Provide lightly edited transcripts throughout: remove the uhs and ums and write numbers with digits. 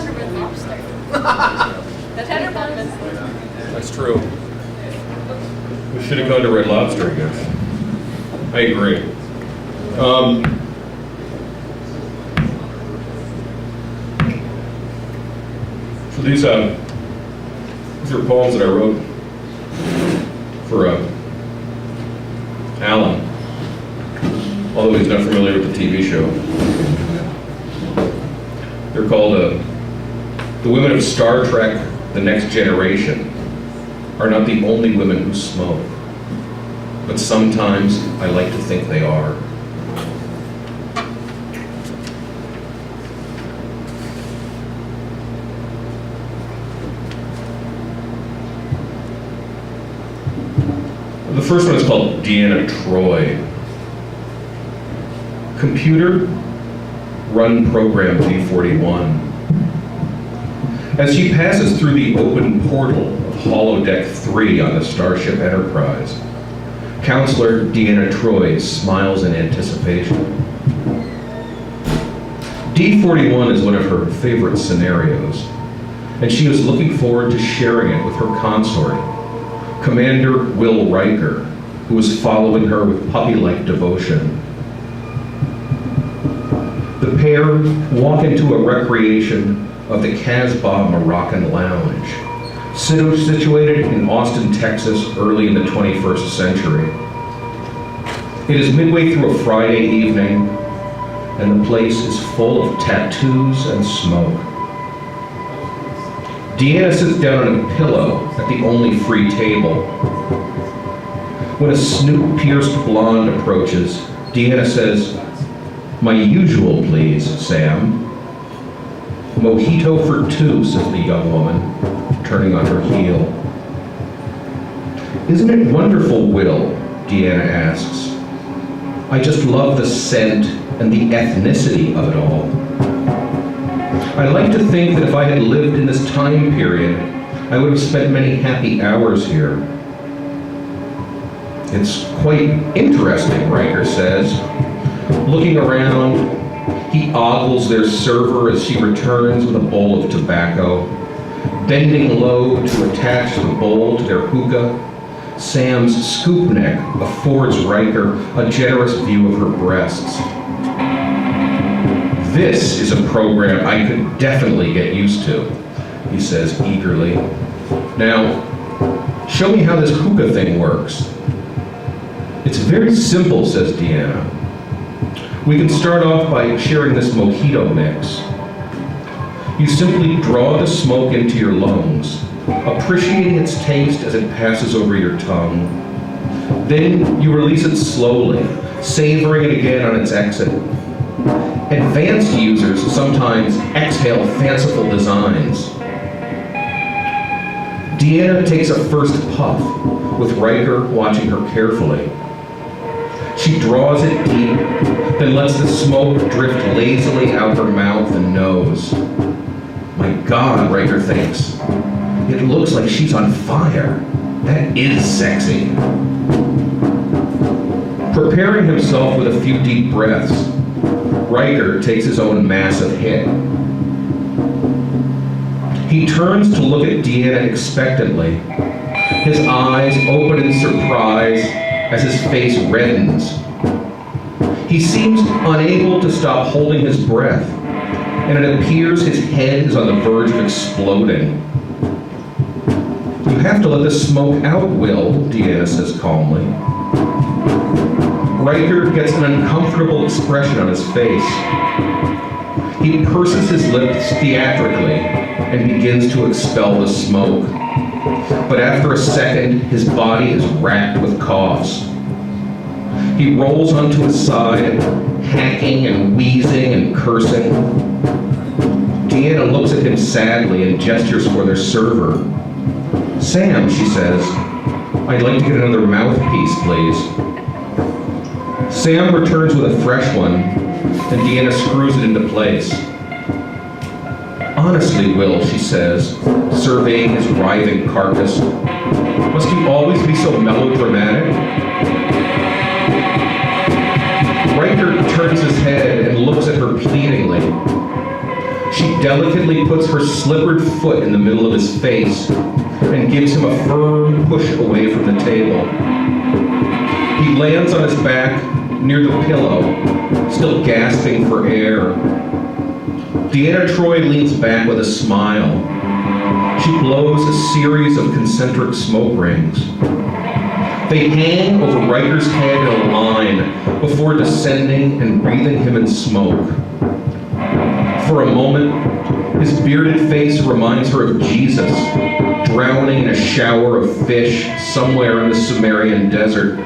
gone to Red Lobster. The cheddar buns. That's true. We should have gone to Red Lobster, I guess. I agree. So these are poems that I wrote for Alan, although he's not familiar with the TV show. They're called The Women of Star Trek, The Next Generation are not the only women who smoke, but sometimes I like to think they are. The first one is called Deanna Troi. Computer, run program V41. As she passes through the open portal of Holodeck 3 on the Starship Enterprise, Counselor Deanna Troi smiles in anticipation. D41 is one of her favorite scenarios, and she is looking forward to sharing it with her consort, Commander Will Riker, who is following her with puppy-like devotion. The pair walk into a recreation of the Casbah Moroccan Lounge, situated in Austin, Texas, early in the 21st century. It is midway through a Friday evening, and the place is full of tattoos and smoke. Deanna sits down on a pillow at the only free table. When a snoot-pierced blonde approaches, Deanna says, "My usual, please, Sam." "Mojito for two," says the young woman, turning on her heel. "Isn't it wonderful, Will?" Deanna asks. "I just love the scent and the ethnicity of it all. I like to think that if I had lived in this time period, I would have spent many happy hours here." "It's quite interesting," Riker says. Looking around, he ogles their server as she returns with a bowl of tobacco. Bending low to attach the bowl to their hookah, Sam's scoop neck affords Riker a generous view of her breasts. "This is a program I could definitely get used to," he says eagerly. "Now, show me how this hookah thing works." "It's very simple," says Deanna. "We can start off by sharing this mojito mix. You simply draw the smoke into your lungs, appreciating its taste as it passes over your tongue. Then you release it slowly, savoring it again on its exit. Advanced users sometimes exhale fanciful designs." Deanna takes a first puff, with Riker watching her carefully. She draws it deep, then lets the smoke drift lazily out her mouth and nose. "My God," Riker thinks, "it looks like she's on fire. That is sexy." Preparing himself with a few deep breaths, Riker takes his own massive hit. He turns to look at Deanna expectantly, his eyes open in surprise as his face reddens. He seems unable to stop holding his breath, and it appears his head is on the verge of exploding. "You have to let the smoke out, Will," Deanna says calmly. Riker gets an uncomfortable expression on his face. He purses his lips theatrically and begins to expel the smoke. But after a second, his body is racked with coughs. He rolls onto his side, hacking and wheezing and cursing. Deanna looks at him sadly and gestures for their server. "Sam," she says, "I'd like to get another mouthpiece, please." Sam returns with a fresh one, and Deanna screws it into place. "Honestly, Will," she says, surveying his writhing carcass, "must you always be so melodramatic?" Riker turns his head and looks at her pleadingly. She delicately puts her slippered foot in the middle of his face and gives him a firm push away from the table. He lands on his back near the pillow, still gasping for air. Deanna Troi leans back with a smile. She blows a series of concentric smoke rings. They hang over Riker's head in a line before descending and wreathing him in smoke. For a moment, his bearded face reminds her of Jesus, drowning in a shower of fish somewhere in the Sumerian desert.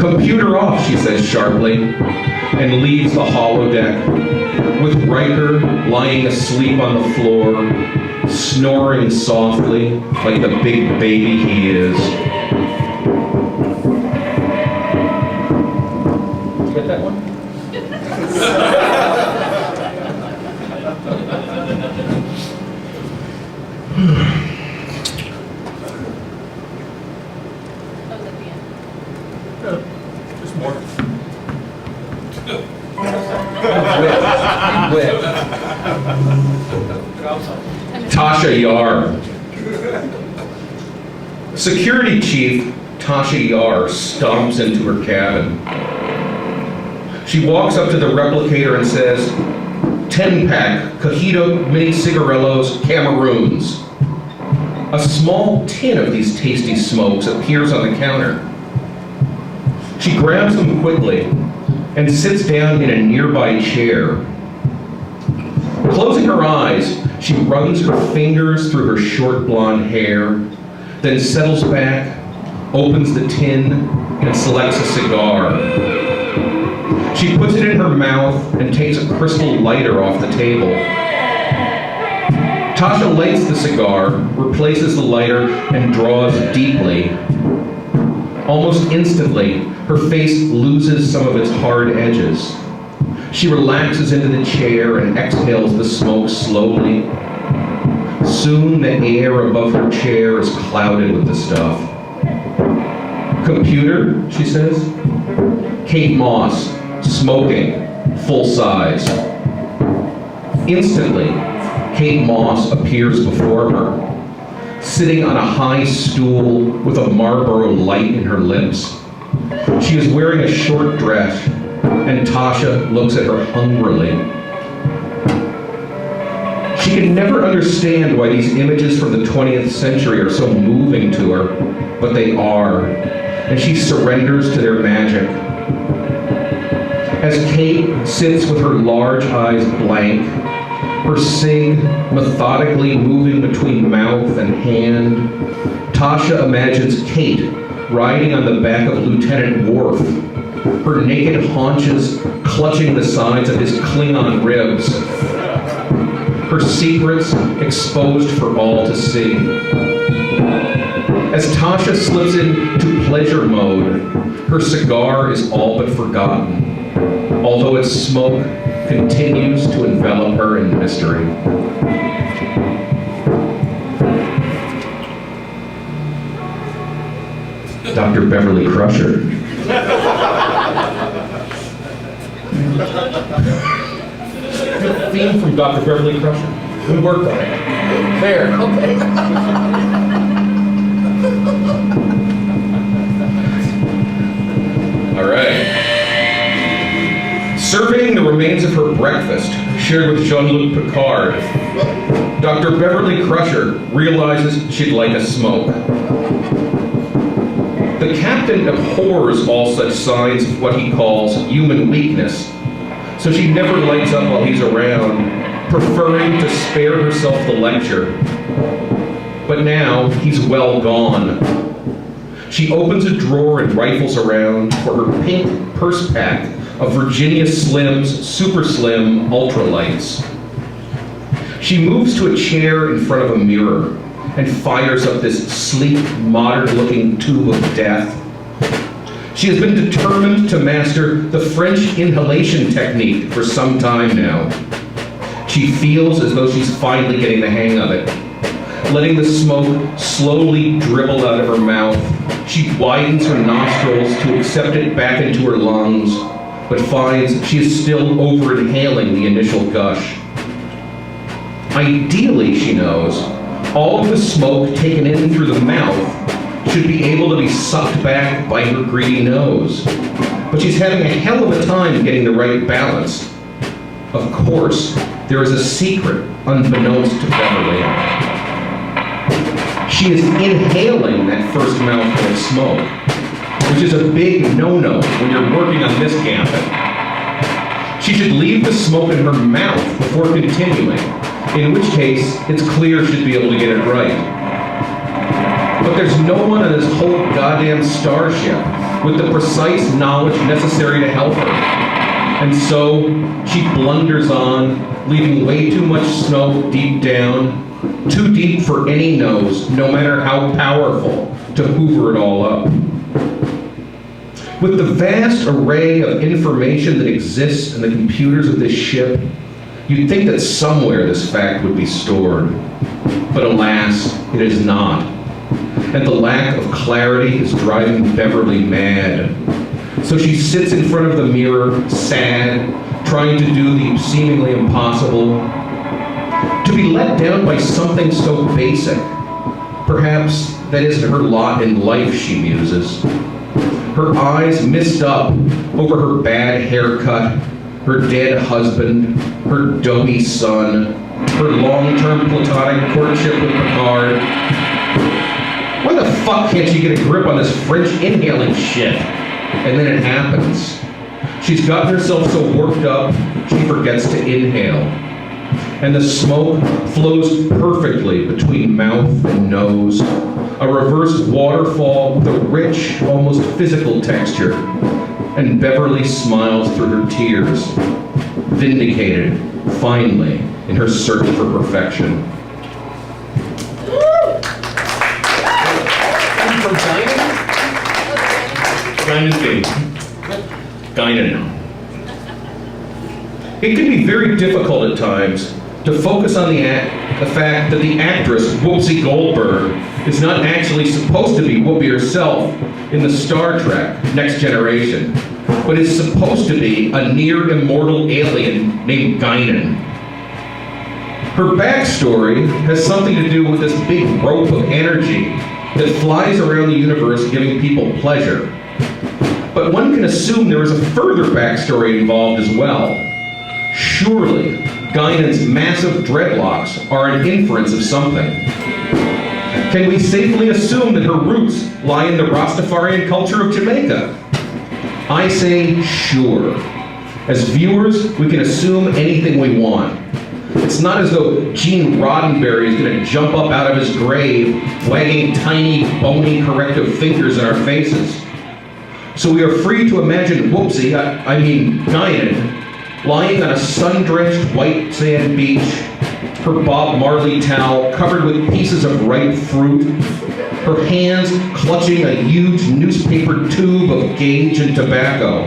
"Computer off," she says sharply, and leaves the holodeck, with Riker lying asleep on the floor, snoring softly like the big baby he is. Did you get that one? Just more. Whip. Tasha Yar. Security Chief Tasha Yar stomps into her cabin. She walks up to the replicator and says, 10-pack, Cajito mini cigarillos, Cameroons. A small tin of these tasty smokes appears on the counter. She grabs them quickly and sits down in a nearby chair. Closing her eyes, she runs her fingers through her short blonde hair, then settles back, opens the tin, and selects a cigar. She puts it in her mouth and takes a crystal lighter off the table. Tasha lights the cigar, replaces the lighter, and draws deeply. Almost instantly, her face loses some of its hard edges. She relaxes into the chair and exhales the smoke slowly. Soon the air above her chair is clouded with the stuff. "Computer," she says. Kate Moss, smoking, full size. Instantly, Kate Moss appears before her, sitting on a high stool with a Marlboro light in her lips. She is wearing a short dress, and Tasha looks at her hungrily. She can never understand why these images from the 20th century are so moving to her, but they are, and she surrenders to their magic. As Kate sits with her large eyes blank, her cig methodically moving between mouth and hand, Tasha imagines Kate riding on the back of Lieutenant Worf, her naked haunches clutching the sides of his Klingon ribs, her secrets exposed for all to see. As Tasha slips into pleasure mode, her cigar is all but forgotten, although its smoke continues to envelop her in mystery. Dr. Beverly Crusher. Good theme from Dr. Beverly Crusher. Good work on it. There, okay. All right. Surveying the remains of her breakfast, shared with Jean-Luc Picard, Dr. Beverly Crusher realizes she'd like a smoke. The captain abhors all such signs of what he calls human weakness, so she never lights up while he's around, preferring to spare herself the lecture. But now he's well gone. She opens a drawer and rifles around for her pink purse pack of Virginia Slim's Super Slim Ultralights. She moves to a chair in front of a mirror and fires up this sleek, modern-looking tube of death. She has been determined to master the French inhalation technique for some time now. She feels as though she's finally getting the hang of it. Letting the smoke slowly dribble out of her mouth, she widens her nostrils to accept it back into her lungs, but finds she is still over-inhaling the initial gush. Ideally, she knows, all of the smoke taken in through the mouth should be able to be sucked back by her greedy nose. But she's having a hell of a time getting the right balance. Of course, there is a secret unbeknownst to Beverly. She is inhaling that first mouthful of smoke, which is a big no-no when you're working on this gambit. She should leave the smoke in her mouth before continuing, in which case it's clear she'd be able to get it right. But there's no one on this whole goddamn starship with the precise knowledge necessary to help her. And so she blunders on, leaving way too much snow deep down, too deep for any nose, no matter how powerful, to hoover it all up. With the vast array of information that exists in the computers of this ship, you'd think that somewhere this fact would be stored. But alas, it is not. And the lack of clarity is driving Beverly mad. So she sits in front of the mirror, sad, trying to do the seemingly impossible. To be let down by something so basic. Perhaps that isn't her lot in life, she muses. Her eyes mist up over her bad haircut, her dead husband, her doughy son, her long-term platonic courtship with Picard. Why the fuck can't she get a grip on this French inhaling shit? And then it happens. She's gotten herself so worked up, she forgets to inhale. And the smoke flows perfectly between mouth and nose, a reverse waterfall with a rich, almost physical texture. And Beverly smiles through her tears, vindicated, finally, in her search for perfection. From Guinan. It can be very difficult at times to focus on the fact that the actress Whoopi Goldberg is not actually supposed to be Whoopi herself in the Star Trek Next Generation, but is supposed to be a near-immortal alien named Guinan. Her backstory has something to do with this big rope of energy that flies around the universe giving people pleasure. But one can assume there is a further backstory involved as well. Surely, Guinan's massive dreadlocks are an inference of something. Can we safely assume that her roots lie in the Rastafarian culture of Jamaica? I say sure. As viewers, we can assume anything we want. It's not as though Gene Roddenberry is going to jump up out of his grave, wagging tiny, bony corrective fingers in our faces. So we are free to imagine Guinan, lying on a sun-drenched white sand beach, her Bob Marley towel covered with pieces of ripe fruit, her hands clutching a huge newspaper tube of gauge and tobacco.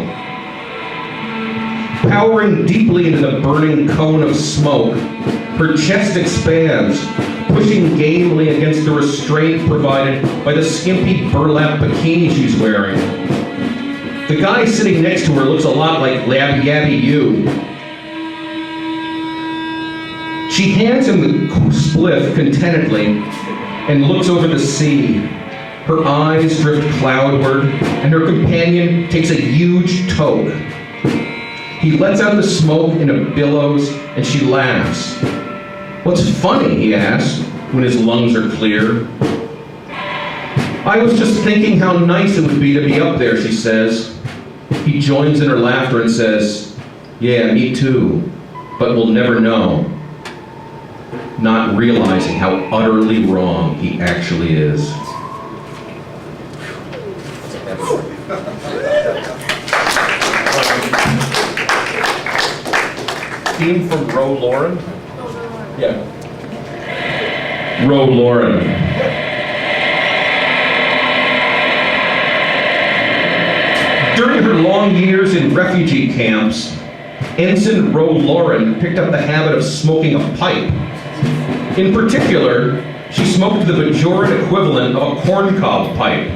Powering deeply into the burning cone of smoke, her chest expands, pushing gamely against the restraint provided by the skimpy burlap bikini she's wearing. The guy sitting next to her looks a lot like Labby Yabby You. She hands him the spliff contentedly and looks over the sea. Her eyes drift cloudward, and her companion takes a huge toke. He lets out the smoke in a billows, and she laughs. What's funny, he asks, when his lungs are clear. I was just thinking how nice it would be up there, she says. He joins in her laughter and says, yeah, me too, but we'll never know. Not realizing how utterly wrong he actually is. Theme from Ro Laren? Yeah. Ro Laren. During her long years in refugee camps, Ensign Ro Laren picked up the habit of smoking a pipe. In particular, she smoked the Bajoran equivalent of a corncob pipe.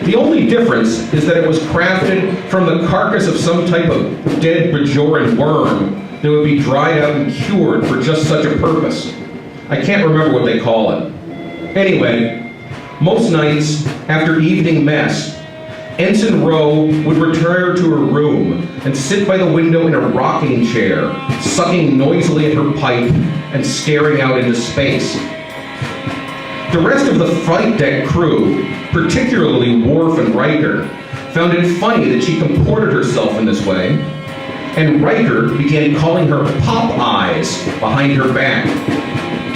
The only difference is that it was crafted from the carcass of some type of dead Bajoran worm that would be dried out and cured for just such a purpose. I can't remember what they call it. Anyway, most nights after evening mess, Ensign Ro would retire to her room and sit by the window in a rocking chair, sucking noisily at her pipe and staring out into space. The rest of the flight deck crew, particularly Worf and Riker, found it funny that she comported herself in this way, and Riker began calling her Pop Eyes behind her back.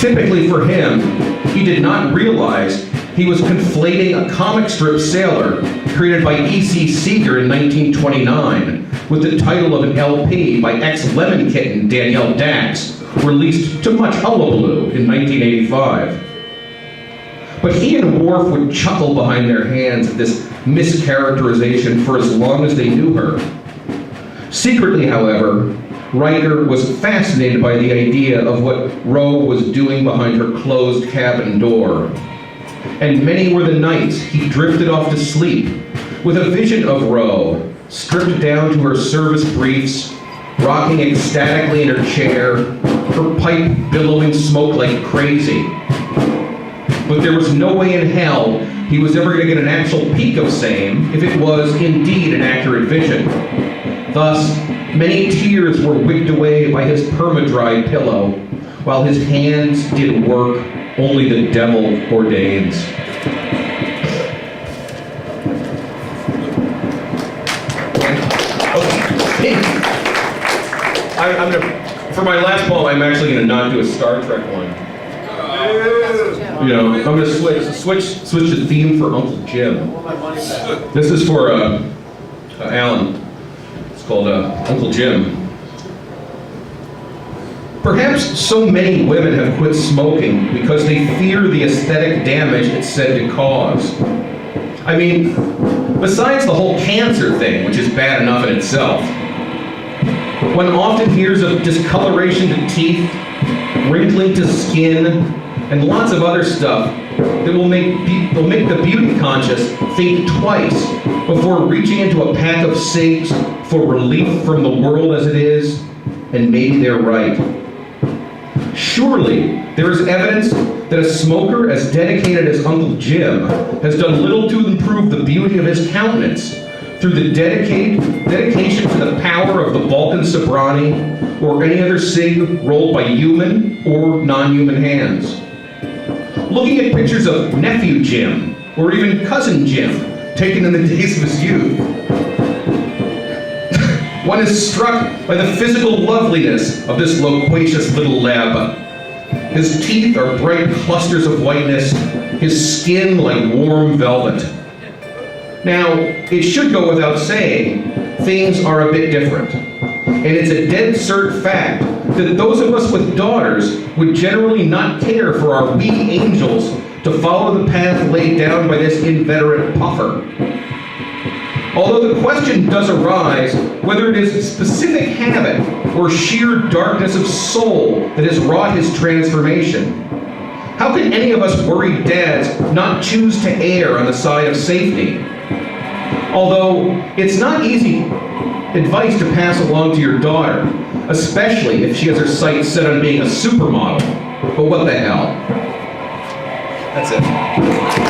Typically for him, he did not realize he was conflating a comic strip sailor created by E.C. Seeger in 1929 with the title of an LP by ex-Lemon Kitten Danielle Dax, released to much hullabaloo in 1985. But he and Worf would chuckle behind their hands at this mischaracterization for as long as they knew her. Secretly, however, Riker was fascinated by the idea of what Ro was doing behind her closed cabin door. And many were the nights he drifted off to sleep with a vision of Ro, stripped down to her service briefs, rocking ecstatically in her chair, her pipe billowing smoke like crazy. But there was no way in hell he was ever going to get an actual peek of same if it was indeed an accurate vision. Thus, many tears were wicked away by his perma-dry pillow, while his hands did work only the devil ordains. For my last poem, I'm actually going to not do a Star Trek one. I'm going to switch the theme for Uncle Jim. This is for Alan. It's called Uncle Jim. Perhaps so many women have quit smoking because they fear the aesthetic damage it's said to cause. I mean, besides the whole cancer thing, which is bad enough in itself, one often hears of discoloration to teeth, wrinkling to skin, and lots of other stuff that will make the beauty conscious think twice before reaching into a pack of cigs for relief from the world as it is, and maybe they're right. Surely, there is evidence that a smoker as dedicated as Uncle Jim has done little to improve the beauty of his countenance through the dedication to the power of the Vulcan Sobrani or any other cig rolled by human or non-human hands. Looking at pictures of Nephew Jim or even Cousin Jim taken in the days of his youth, one is struck by the physical loveliness of this loquacious little lab. His teeth are bright clusters of whiteness, his skin like warm velvet. Now, it should go without saying, things are a bit different. And it's a dead cert fact that those of us with daughters would generally not care for our wee angels to follow the path laid down by this inveterate puffer. Although the question does arise whether it is a specific habit or sheer darkness of soul that has wrought his transformation. How can any of us worried dads not choose to err on the side of safety? Although it's not easy advice to pass along to your daughter, especially if she has her sights set on being a supermodel. But what the hell? That's it.